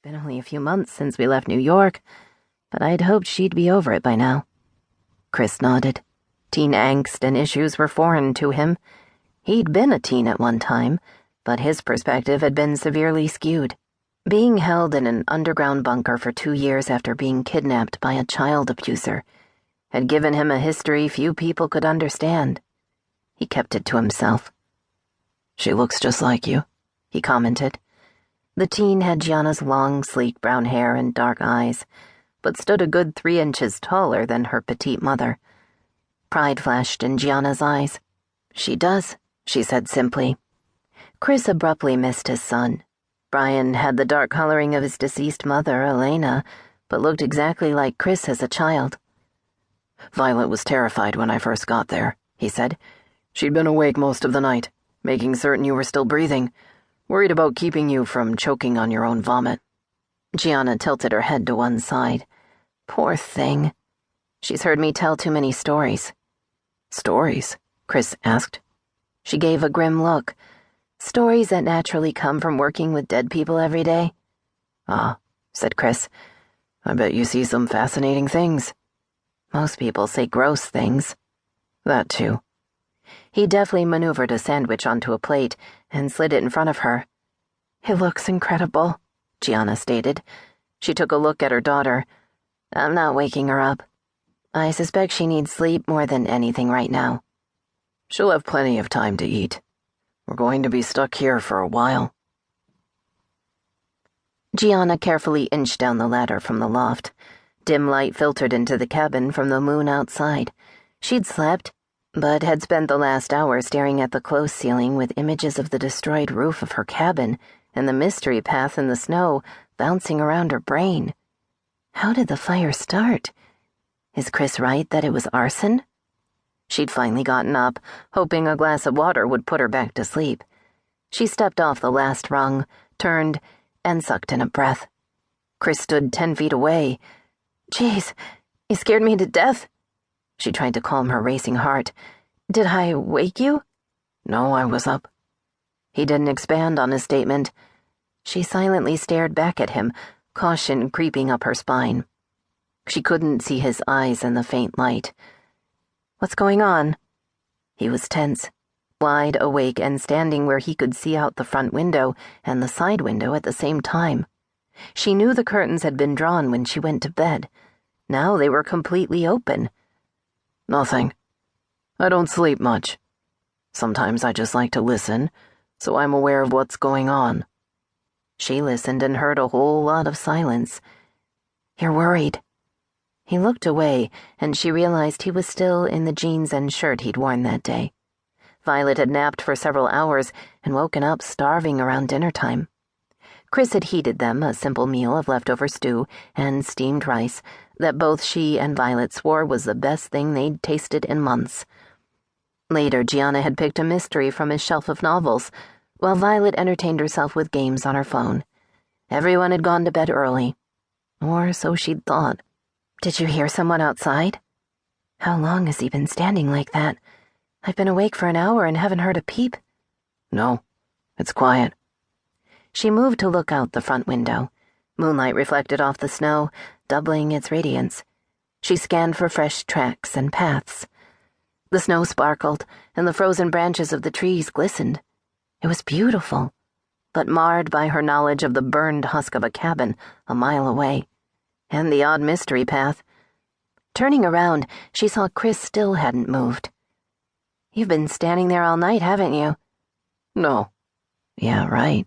been only a few months since we left New York, but I'd hoped she'd be over it by now. Chris nodded. Teen angst and issues were foreign to him. He'd been a teen at one time, but his perspective had been severely skewed. Being held in an underground bunker for 2 years after being kidnapped by a child abuser had given him a history few people could understand. He kept it to himself. "She looks just like you," he commented. The teen had Gianna's long, sleek brown hair and dark eyes, but stood a good 3 inches taller than her petite mother. Pride flashed in Gianna's eyes. "She does," she said simply. Chris abruptly missed his son. Brian had the dark coloring of his deceased mother, Elena, but looked exactly like Chris as a child. "Violet was terrified when I first got there," he said. "She'd been awake most of the night, making certain you were still breathing, worried about keeping you from choking on your own vomit." Gianna tilted her head to one side. "Poor thing. She's heard me tell too many stories." "Stories?" Chris asked. She gave a grim look. "Stories that naturally come from working with dead people every day." "Ah," said Chris. "I bet you see some fascinating things." "Most people say gross things." "That too." He deftly maneuvered a sandwich onto a plate and slid it in front of her. "It looks incredible," Gianna stated. She took a look at her daughter. "I'm not waking her up. I suspect she needs sleep more than anything right now." "She'll have plenty of time to eat. We're going to be stuck here for a while." Gianna carefully inched down the ladder from the loft. Dim light filtered into the cabin from the moon outside. She'd slept, but had spent the last hour staring at the close ceiling with images of the destroyed roof of her cabin and the mystery path in the snow bouncing around her brain. How did the fire start? Is Chris right that it was arson? She'd finally gotten up, hoping a glass of water would put her back to sleep. She stepped off the last rung, turned, and sucked in a breath. Chris stood 10 feet away. "Jeez, you scared me to death." She tried to calm her racing heart. "Did I wake you?" "No, I was up." He didn't expand on his statement. She silently stared back at him, caution creeping up her spine. She couldn't see his eyes in the faint light. "What's going on?" He was tense, wide awake and standing where he could see out the front window and the side window at the same time. She knew the curtains had been drawn when she went to bed. Now they were completely open. "Nothing. I don't sleep much. Sometimes I just like to listen, so I'm aware of what's going on." She listened and heard a whole lot of silence. "You're worried." He looked away, and she realized he was still in the jeans and shirt he'd worn that day. Violet had napped for several hours and woken up starving around dinner time. Chris had heated them a simple meal of leftover stew and steamed rice that both she and Violet swore was the best thing they'd tasted in months. Later, Gianna had picked a mystery from his shelf of novels, while Violet entertained herself with games on her phone. Everyone had gone to bed early. Or so she'd thought. "Did you hear someone outside?" "How long has he been standing like that? I've been awake for an hour and haven't heard a peep." "No, it's quiet." She moved to look out the front window. Moonlight reflected off the snow, doubling its radiance. She scanned for fresh tracks and paths. The snow sparkled, and the frozen branches of the trees glistened. It was beautiful, but marred by her knowledge of the burned husk of a cabin a mile away, and the odd mystery path. Turning around, she saw Chris still hadn't moved. "You've been standing there all night, haven't you?" "No." "Yeah, right."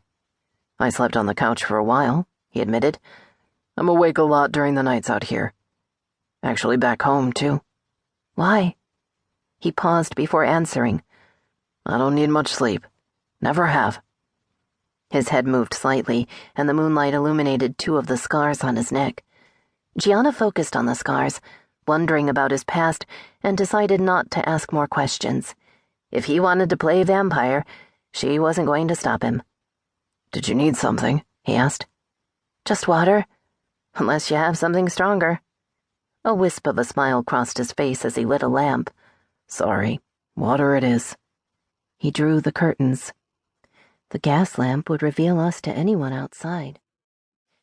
"I slept on the couch for a while," he admitted. "I'm awake a lot during the nights out here. Actually back home, too." "Why?" He paused before answering. "I don't need much sleep. Never have." His head moved slightly, and the moonlight illuminated 2 of the scars on his neck. Gianna focused on the scars, wondering about his past, and decided not to ask more questions. If he wanted to play vampire, she wasn't going to stop him. "Did you need something?" he asked. "Just water, unless you have something stronger." A wisp of a smile crossed his face as he lit a lamp. "Sorry, water it is." He drew the curtains. The gas lamp would reveal us to anyone outside.